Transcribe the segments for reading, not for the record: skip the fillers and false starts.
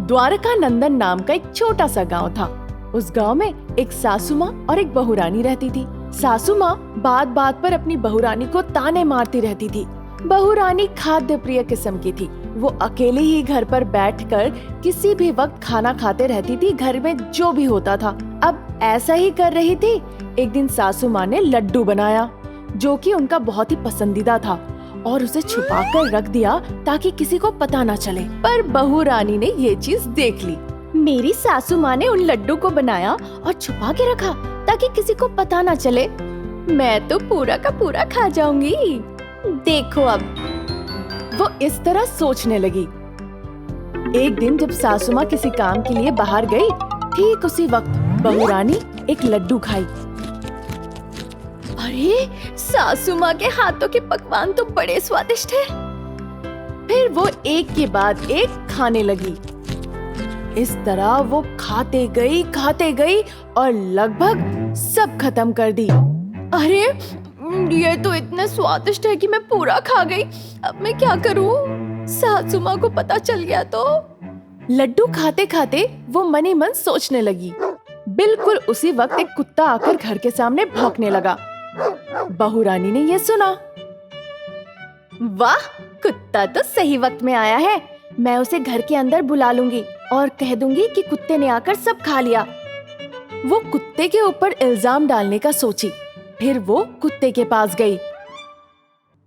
द्वारका नंदन नाम का एक छोटा सा गांव था। उस गांव में एक सासू माँ और एक बहुरानी रहती थी। सासू माँ बात बात पर अपनी बहुरानी को ताने मारती रहती थी। बहुरानी खाद्य प्रिय किस्म की थी। वो अकेले ही घर पर बैठकर किसी भी वक्त खाना खाते रहती थी, घर में जो भी होता था। अब ऐसा ही कर रही थी। एक दिन सासू माँ ने लड्डू बनाया जो कि उनका बहुत ही पसंदीदा था और उसे छुपा कर रख दिया ताकि किसी को पता न चले। पर बहुरानी ने ये चीज देख ली। मेरी सासू माँ ने उन लड्डू को बनाया और छुपा के रखा ताकि किसी को पता न चले। मैं तो पूरा का पूरा खा जाऊंगी। देखो अब। वो इस तरह सोचने लगी। एक दिन जब सासू माँ किसी काम के लिए बाहर गई, ठीक उसी वक्त बहुरानी एक लड्डू खाई। अरे, सासू माँ के हाथों के पकवान तो बड़े स्वादिष्ट हैं। फिर वो एक के बाद एक खाने लगी। इस तरह वो खाते गई और लगभग सब खत्म कर दी। अरे, ये तो इतने स्वादिष्ट है कि मैं पूरा खा गई। अब मैं क्या करूं? सासू माँ को पता चल गया तो। लड्डू खाते खाते वो मनी मन सोचने लगी। बिल्कुल उसी वक्त एक कुत्ता आकर घर के सामने भौंकने लगा। बहुरानी ने ये सुना। वाह, कुत्ता तो सही वक्त में आया है। मैं उसे घर के अंदर बुला लूंगी और कह दूंगी कि कुत्ते ने आकर सब खा लिया। वो कुत्ते के ऊपर इल्जाम डालने का सोची। फिर वो कुत्ते के पास गई।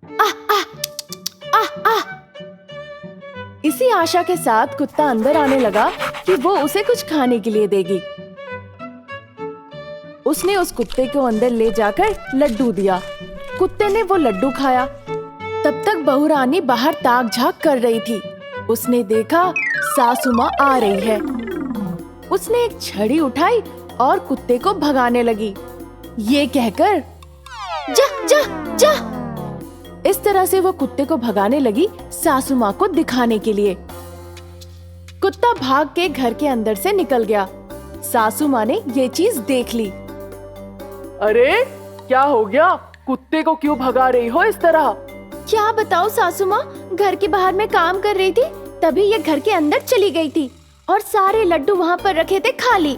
आह आह आह आह। इसी आशा के साथ कुत्ता अंदर आने लगा कि वो उसे कुछ खाने के लिए देगी। उसने उस कुत्ते को अंदर ले जाकर लड्डू दिया। कुत्ते ने वो लड्डू खाया। तब तक बहुरानी बाहर ताक झांक कर रही थी। उसने देखा सासू माँ आ रही है। उसने एक छड़ी उठाई और कुत्ते को भगाने लगी, ये कहकर जा जा जा। इस तरह से वो कुत्ते को भगाने लगी सासू माँ को दिखाने के लिए। कुत्ता भाग के घर के अंदर से निकल गया। सासू माँ ने ये चीज देख ली। अरे, क्या हो गया? कुत्ते को क्यों भगा रही हो इस तरह? क्या बताओ सासू माँ, घर के बाहर में काम कर रही थी, तभी ये घर के अंदर चली गई थी और सारे लड्डू वहाँ पर रखे थे खाली।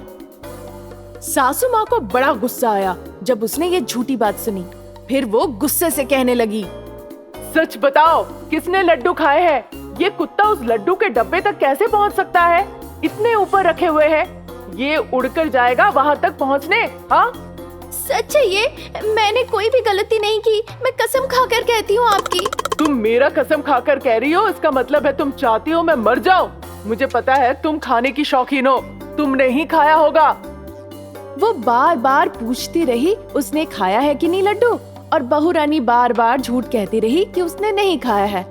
सासू माँ को बड़ा गुस्सा आया जब उसने ये झूठी बात सुनी। फिर वो गुस्से से कहने लगी, सच बताओ, किसने लड्डू खाए हैं? ये कुत्ता उस लड्डू के डब्बे तक कैसे पहुँच सकता है? इतने ऊपर रखे हुए हैं, ये उड़कर जाएगा वहाँ तक पहुँचने। हाँ, सच है ये, मैंने कोई भी गलती नहीं की। मैं कसम खाकर कहती हूँ आपकी। तुम मेरा कसम खाकर कह रही हो, इसका मतलब है तुम चाहती हो मैं मर जाऊं। मुझे पता है तुम खाने की शौकीन हो, तुमने ही खाया होगा। वो बार बार पूछती रही उसने खाया है कि नहीं लड्डू, और बहुरानी बार बार झूठ कहती रही कि उसने नहीं खाया है।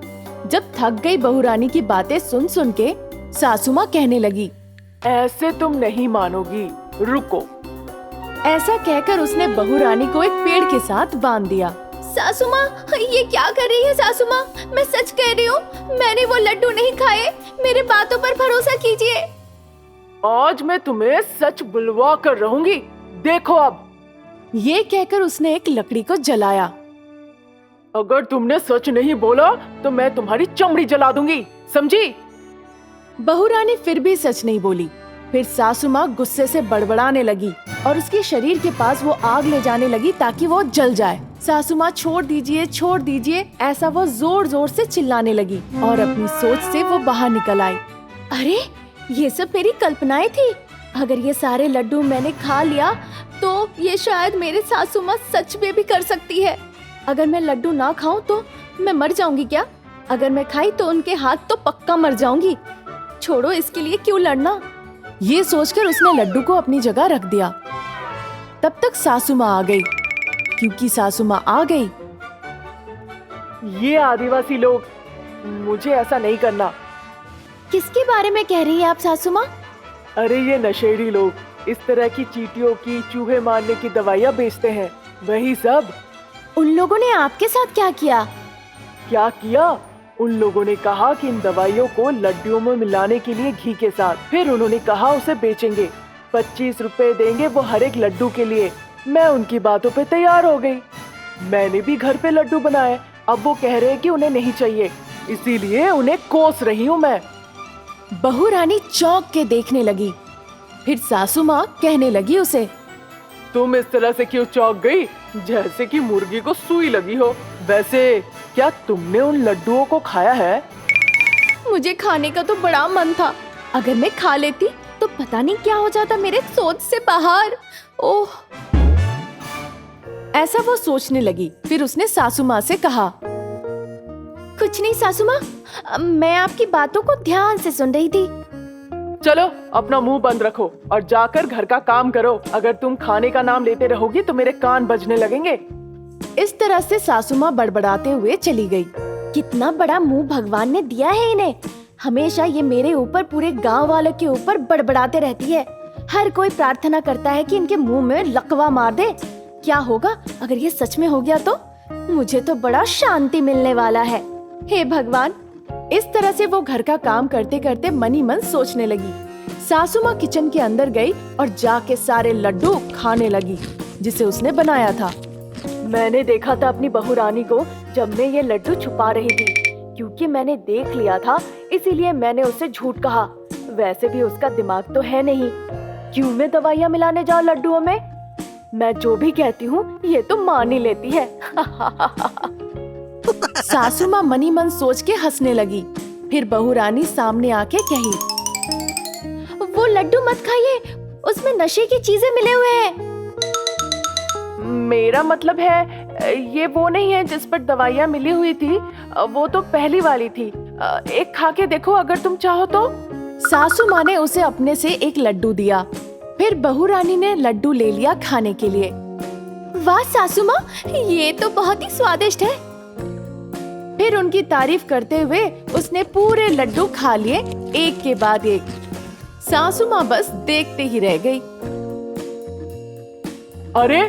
जब थक गई बहुरानी की बातें सुन सुन के, सासू माँ कहने लगी, ऐसे तुम नहीं मानोगी, रुको। ऐसा कहकर उसने बहुरानी को एक पेड़ के साथ बांध दिया। सासू माँ, ये क्या कर रही है सासू माँ? मैं सच कह रही हूँ, मैंने वो लड्डू नहीं खाए। मेरे बातों पर भरोसा कीजिए। आज मैं तुम्हें सच बुलवा कर रहूंगी, देखो अब। ये कहकर उसने एक लकड़ी को जलाया। अगर तुमने सच नहीं बोला तो मैं तुम्हारी चमड़ी जला दूंगी, समझी? बहुरानी फिर भी सच नहीं बोली। फिर सासू माँ गुस्से से बड़बड़ाने लगी और उसके शरीर के पास वो आग ले जाने लगी ताकि वो जल जाए। सासू माँ छोड़ दीजिए, ऐसा वो जोर जोर से चिल्लाने लगी और अपनी सोच से वो बाहर निकल आई। अरे, ये सब मेरी कल्पनाएं थी। अगर ये सारे लड्डू मैंने खा लिया तो ये शायद मेरे सासू माँ सच में भी कर सकती है। अगर मैं लड्डू ना खाऊं तो मैं मर जाऊंगी क्या? अगर मैं खाई तो उनके हाथ तो पक्का मर जाऊंगी। छोड़ो, इसके लिए क्यों लड़ना। ये सोचकर उसने लड्डू को अपनी जगह रख दिया। तब तक सासू माँ आ गई। क्योंकि सासू माँ आ गई, ये आदिवासी लोग, मुझे ऐसा नहीं करना। किसके बारे में कह रही है आप सासू माँ? अरे, ये नशेड़ी लोग इस तरह की चींटियों की, चूहे मारने की दवाइयाँ बेचते हैं, वही सब। उन लोगों ने आपके साथ क्या किया? क्या किया? उन लोगों ने कहा कि इन दवाइयों को लड्डुओं में मिलाने के लिए घी के साथ, फिर उन्होंने कहा उसे बेचेंगे। 25 रुपए देंगे वो हर एक लड्डू के लिए। मैं उनकी बातों पे तैयार हो गई। मैंने भी घर पे लड्डू बनाए। अब वो कह रहे हैं कि उन्हें नहीं चाहिए, इसीलिए उन्हें कोस रही हूँ मैं। बहू रानी चौंक के देखने लगी। फिर सासू माँ कहने लगी उसे, तुम इस तरह से क्यों चौंक गई, जैसे कि मुर्गी को सुई लगी हो। वैसे क्या तुमने उन लड्डुओं को खाया है? मुझे खाने का तो बड़ा मन था, अगर मैं खा लेती तो पता नहीं क्या हो जाता मेरे सोच से बाहर। ओह, ऐसा वो सोचने लगी। फिर उसने सासू माँ से कहा, कुछ नहीं सासू माँ, मैं आपकी बातों को ध्यान से सुन रही थी। चलो अपना मुंह बंद रखो और जाकर घर का काम करो। अगर तुम खाने का नाम लेते रहोगी तो मेरे कान बजने लगेंगे। इस तरह से सासू माँ बड़बड़ाते हुए चली गई। कितना बड़ा मुंह भगवान ने दिया है इन्हें, हमेशा ये मेरे ऊपर, पूरे गांव वालों के ऊपर बड़बड़ाते रहती है। हर कोई प्रार्थना करता है कि इनके मुंह में लकवा मार दे। क्या होगा अगर ये सच में हो गया तो? मुझे तो बड़ा शांति मिलने वाला है। हे भगवान। इस तरह से वो घर का काम करते करते मनी मन सोचने लगी। सासू माँ किचन के अंदर गई और जाके सारे लड्डू खाने लगी जिसे उसने बनाया था। मैंने देखा था अपनी बहू रानी को जब मैं ये लड्डू छुपा रही थी, क्योंकि मैंने देख लिया था इसीलिए मैंने उससे झूठ कहा। वैसे भी उसका दिमाग तो है नहीं, क्यों मैं दवाइयाँ मिलाने जाऊँ लड्डुओं में? मैं जो भी कहती हूँ ये तो मान ही लेती है। सासू माँ मनी मन सोच के हंसने लगी। फिर बहू रानी सामने आके कही, वो लड्डू मत खाइए, उसमें नशे की चीजें मिले हुए हैं। मेरा मतलब है ये वो नहीं है जिस पर दवाइयाँ मिली हुई थी, वो तो पहली वाली थी। एक खा के देखो अगर तुम चाहो तो। सासू माँ ने उसे अपने से एक लड्डू दिया। फिर बहू रानी ने लड्डू ले लिया खाने के लिए। वाह सासू माँ, ये तो बहुत ही स्वादिष्ट है। फिर उनकी तारीफ करते हुए उसने पूरे लड्डू खा लिए, एक के बाद एक। सासू माँ बस देखते ही रह गई। अरे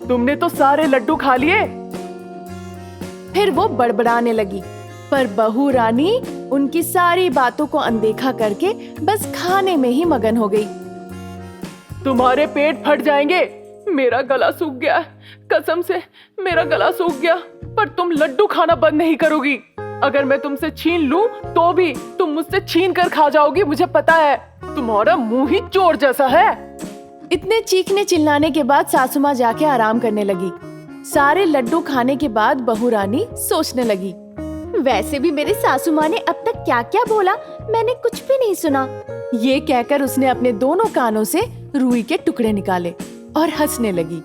तुमने तो सारे लड्डू खा लिए। फिर वो बड़बड़ाने लगी, पर बहू रानी उनकी सारी बातों को अनदेखा करके बस खाने में ही मगन हो गई। तुम्हारे पेट फट जाएंगे। मेरा गला सूख गया, कसम से मेरा गला सूख गया। पर तुम लड्डू खाना बंद नहीं करोगी। अगर मैं तुमसे छीन लूं तो भी तुम मुझसे छीन कर खा जाओगी, मुझे पता है। तुम्हारा मुंह ही चोर जैसा है। इतने चीखने चिल्लाने के बाद सासू माँ जाके आराम करने लगी। सारे लड्डू खाने के बाद बहू रानी सोचने लगी, वैसे भी मेरे सासू माँ ने अब तक क्या क्या बोला, मैंने कुछ भी नहीं सुना। ये कहकर उसने अपने दोनों कानों से रुई के टुकड़े निकाले और हंसने लगी।